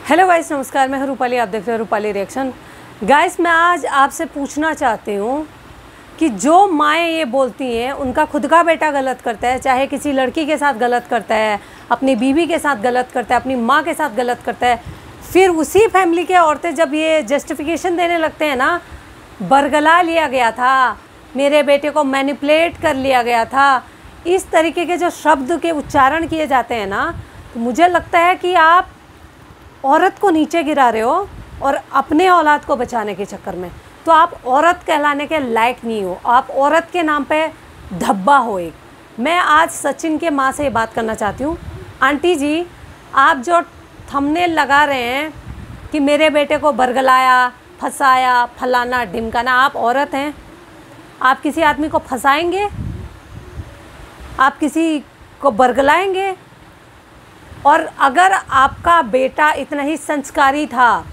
Hello guys, नमस्कार। मैं हूं रूपाली, आप देख रहे हो रूपाली रिएक्शन। गाइस, मैं आज आपसे पूछना चाहती हूं कि जो माएँ ये बोलती हैं उनका खुद का बेटा गलत करता है, चाहे किसी लड़की के साथ गलत करता है, अपनी बीवी के साथ गलत करता है, अपनी माँ के साथ गलत करता है, फिर उसी फैमिली के औरतें जब ये जस्टिफिकेशन देने लगते हैं ना, बरगला लिया गया था, मेरे बेटे को मैनिपुलेट कर लिया गया था, इस तरीके के जो शब्द के उच्चारण किए जाते हैं ना, तो मुझे लगता है कि आप औरत को नीचे गिरा रहे हो और अपने औलाद को बचाने के चक्कर में। तो आप औरत कहलाने के लायक नहीं हो, आप औरत के नाम पे धब्बा हो एक। मैं आज सचिन के माँ से ये बात करना चाहती हूँ। आंटी जी, आप जो थंबनेल लगा रहे हैं कि मेरे बेटे को बरगलाया, फंसाया, फलाना ढिमकाना, आप औरत हैं? आप किसी आदमी को फंसाएंगे? आप किसी को बरगलाएंगे? और अगर आपका बेटा इतना ही संस्कारी था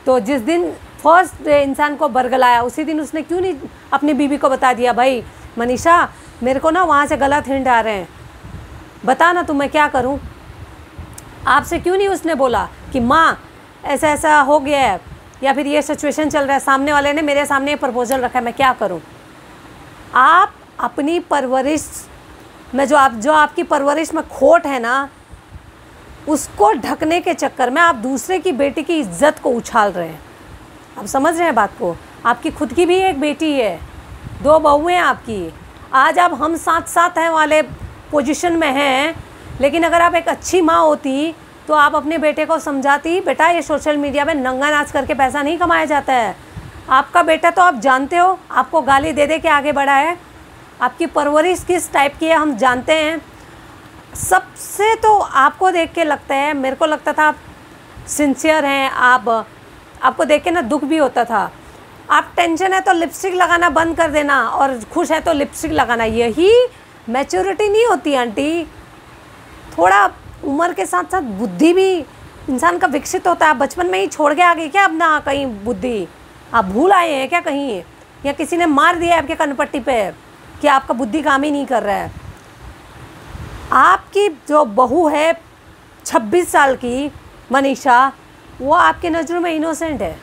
तो जिस दिन फर्स्ट इंसान को बरगलाया उसी दिन उसने क्यों नहीं अपनी बीवी को बता दिया, भाई मनीषा मेरे को ना वहाँ से गलत हिंट आ रहे हैं, बता ना, तो मैं क्या करूँ? आपसे क्यों नहीं उसने बोला कि माँ ऐसा ऐसा हो गया है, या फिर ये सिचुएशन चल रहा है, सामने वाले ने मेरे सामने ये प्रपोजल रखा है, मैं क्या करूँ? आप अपनी परवरिश में जो आपकी परवरिश में खोट है ना, उसको ढकने के चक्कर में आप दूसरे की बेटी की इज्जत को उछाल रहे हैं। आप समझ रहे हैं बात को? आपकी खुद की भी एक बेटी है, 2 बहुएं हैं आपकी। आज आप हम साथ साथ हैं वाले पोजीशन में हैं, लेकिन अगर आप एक अच्छी माँ होती तो आप अपने बेटे को समझाती, बेटा ये सोशल मीडिया में नंगा नाच करके पैसा नहीं कमाया जाता है। आपका बेटा तो आप जानते हो, आपको गाली दे दे के आगे बढ़ा है, आपकी परवरिश किस टाइप की है हम जानते हैं। सबसे तो आपको देख के लगता है, मेरे को लगता था आप सिंसियर हैं, आपको देख के ना दुख भी होता था। आप टेंशन है तो लिपस्टिक लगाना बंद कर देना, और खुश है तो लिपस्टिक लगाना, यही मैच्योरिटी नहीं होती आंटी। थोड़ा उम्र के साथ साथ बुद्धि भी इंसान का विकसित होता है। बचपन में ही छोड़ के आ गई क्या अपना कहीं बुद्धि? आप भूल आए हैं क्या कहीं, या किसी ने मार दिया आपके कनपट्टी पे कि आपका बुद्धि काम ही नहीं कर रहा है? आपकी जो बहू है 26 साल की मनीषा, वो आपकी नज़रों में इनोसेंट है।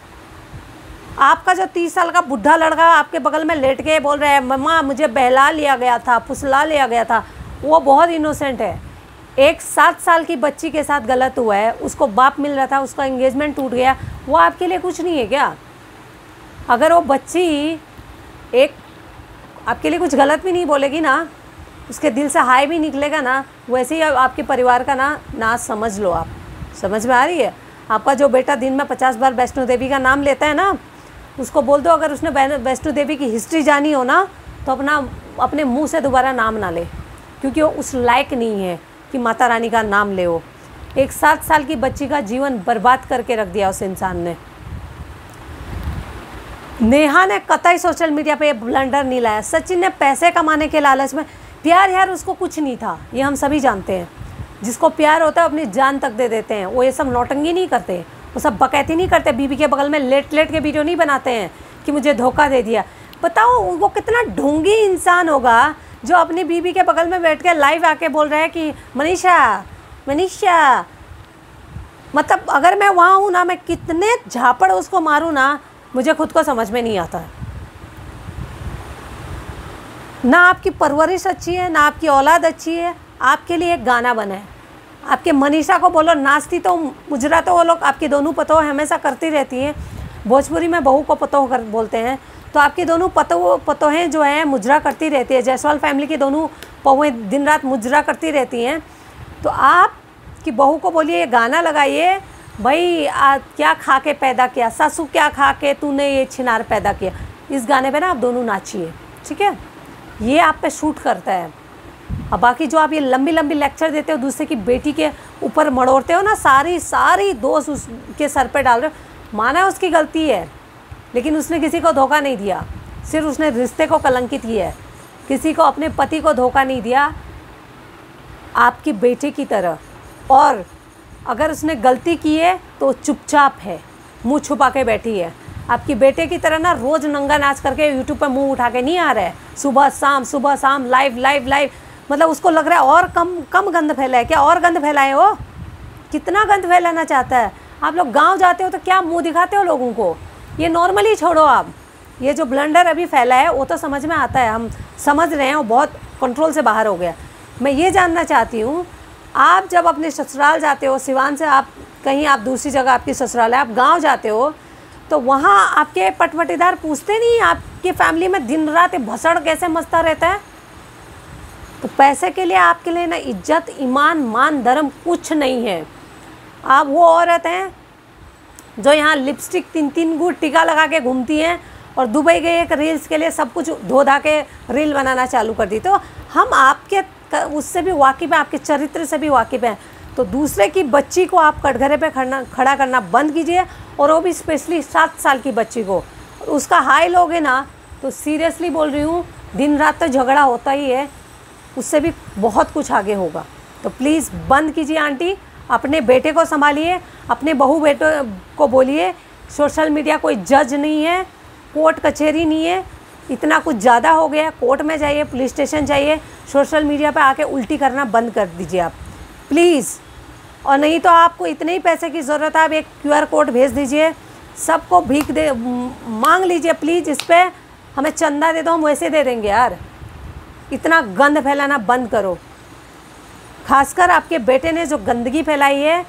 आपका जो 30 साल का बुढ़ा लड़का आपके बगल में लेट के बोल रहा है मम्मा मुझे बहला लिया गया था, फुसला लिया गया था, वो बहुत इनोसेंट है। एक 7 साल की बच्ची के साथ गलत हुआ है, उसको बाप मिल रहा था, उसका एंगेजमेंट टूट गया, वो आपके लिए कुछ नहीं है क्या? अगर वो बच्ची एक आपके लिए कुछ गलत भी नहीं बोलेगी ना, उसके दिल से हाय भी निकलेगा ना, वैसे ही आपके परिवार का नाश समझ लो आप। समझ में आ रही है? आपका जो बेटा दिन में 50 बार वैष्णो देवी का नाम लेता है ना, उसको बोल दो अगर उसने वैष्णो देवी की हिस्ट्री जानी हो ना, तो अपने मुंह से दोबारा नाम ना ले, क्योंकि वो उस लायक नहीं है कि माता रानी का नाम ले। हो एक 7 साल की बच्ची का जीवन बर्बाद करके रख दिया उस इंसान ने। नेहा ने कतई सोशल मीडिया पे ब्लंडर नहीं लाया। सचिन ने पैसे कमाने के लालच में, प्यार यार उसको कुछ नहीं था, ये हम सभी जानते हैं। जिसको प्यार होता है अपनी जान तक दे देते हैं। वो ये सब नौटंगी नहीं करते, वो सब बकैती नहीं करते, बीवी के बगल में लेट लेट के वीडियो नहीं बनाते हैं कि मुझे धोखा दे दिया। बताओ वो कितना ढोंगी इंसान होगा जो अपनी बीवी के बगल में बैठ के लाइव आके बोल रहा है कि मनीषा मनीषा। मतलब अगर मैं वहाँ हूँ ना, मैं कितने झापड़ उसको मारूँ ना, मुझे खुद को समझ में नहीं आता। ना आपकी परवरिश अच्छी है, ना आपकी औलाद अच्छी है। आपके लिए एक गाना बना है, आपके मनीषा को बोलो नाचती तो मुजरा तो वो लोग आपकी दोनों पतोह हमेशा करती रहती हैं। भोजपुरी में बहू को पतोह कर बोलते हैं, तो आपकी दोनों पतोहें जो हैं मुजरा करती रहती है। जायसवाल फैमिली की दोनों बहुएं दिन रात मुजरा करती रहती हैं। तो आप की बहू को बोलिए ये गाना लगाइए, भाई क्या खा के पैदा किया सासू, क्या खा के तूने ये छिनार पैदा किया। इस गाने पे ना आप दोनों नाचिए, ठीक है? ये आप पे शूट करता है। अब बाकी जो आप ये लंबी लंबी लेक्चर देते हो, दूसरे की बेटी के ऊपर मड़ोड़ते हो ना, सारी दोष उसके सर पे डाल रहे हो। माना उसकी गलती है, लेकिन उसने किसी को धोखा नहीं दिया, सिर्फ उसने रिश्ते को कलंकित किया है। किसी को, अपने पति को धोखा नहीं दिया आपकी बेटी की तरह। और अगर उसने गलती की है तो चुपचाप है, मुंह छुपा के बैठी है। आपकी बेटे की तरह ना रोज़ नंगा नाच करके यूट्यूब पे मुंह उठा के नहीं आ रहा है, सुबह शाम लाइव। मतलब उसको लग रहा है और कम गंद फैला है क्या? और गंद फैलाए हो? कितना गंद फैलाना चाहता है? आप लोग गांव जाते हो तो क्या मुंह दिखाते हो लोगों को? ये नॉर्मली छोड़ो आप, ये जो ब्लंडर अभी फैला है वो तो समझ में आता है, हम समझ रहे हैं, वो बहुत कंट्रोल से बाहर हो गया। मैं ये जानना चाहती हूँ, आप जब अपने ससुराल जाते हो, सिवान से आप कहीं, आप दूसरी जगह आपकी ससुराल है, आप गांव जाते हो तो वहाँ आपके पटवटीदार पूछते नहीं आपकी फैमिली में दिन रात भसड़ कैसे मचता रहता है? तो पैसे के लिए आपके लिए ना इज्जत, ईमान, मान, धर्म कुछ नहीं है। आप वो औरत हैं जो यहाँ लिपस्टिक 3-3 गुट टीका लगा के घूमती हैं और दुबई गए एक रील्स के लिए सब कुछ धो धा के रील बनाना चालू कर दी। तो हम आपके उससे भी वाकिफ़ हैं, आपके चरित्र से भी वाकिफ़ हैं। तो दूसरे की बच्ची को आप कटघरे पे खड़ा करना बंद कीजिए, और वो भी स्पेशली 7 साल की बच्ची को। उसका हाई लोगे ना तो सीरियसली बोल रही हूँ, दिन रात तो झगड़ा होता ही है, उससे भी बहुत कुछ आगे होगा। तो प्लीज़ बंद कीजिए आंटी, अपने बेटे को संभालिए, अपने बहू बेटे को बोलिए सोशल मीडिया कोई जज नहीं है, कोर्ट कचहरी नहीं है, इतना कुछ ज़्यादा हो गया, कोर्ट में जाइए, पुलिस स्टेशन जाइए, सोशल मीडिया पे आके उल्टी करना बंद कर दीजिए आप प्लीज़। और नहीं तो आपको इतने ही पैसे की ज़रूरत है, आप एक QR कोड भेज दीजिए, सबको भीख दे मांग लीजिए प्लीज़, इस पर हमें चंदा दे दो, हम वैसे दे देंगे यार। इतना गंद फैलाना बंद करो। खासकर आपके बेटे ने जो गंदगी फैलाई है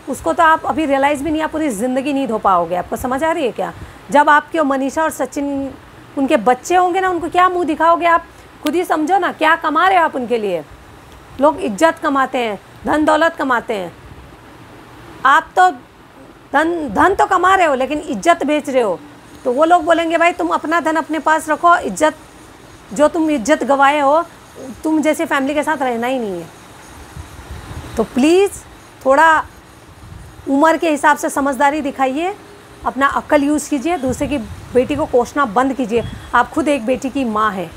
उसको तो आप अभी रियलाइज़ भी नहीं, आप पूरी ज़िंदगी नहीं धो पाओगे। आपको समझ आ रही है क्या? जब आपके मनीषा और सचिन उनके बच्चे होंगे ना, उनको क्या मुंह दिखाओगे आप? खुद ही समझो ना, क्या कमा रहे हो आप उनके लिए? लोग इज्जत कमाते हैं, धन दौलत कमाते हैं, आप तो धन तो कमा रहे हो लेकिन इज्जत बेच रहे हो। तो वो लोग बोलेंगे भाई तुम अपना धन अपने पास रखो, इज्जत जो तुम इज्जत गंवाए हो, तुम जैसे फैमिली के साथ रहना ही नहीं है। तो प्लीज़ थोड़ा उम्र के हिसाब से समझदारी दिखाइए, अपना अक्ल यूज़ कीजिए, दूसरे की बेटी को कोसना बंद कीजिए। आप खुद एक बेटी की माँ हैं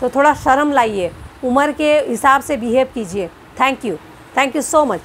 तो थोड़ा शर्म लाइए, उम्र के हिसाब से बिहेव कीजिए। Thank you so much.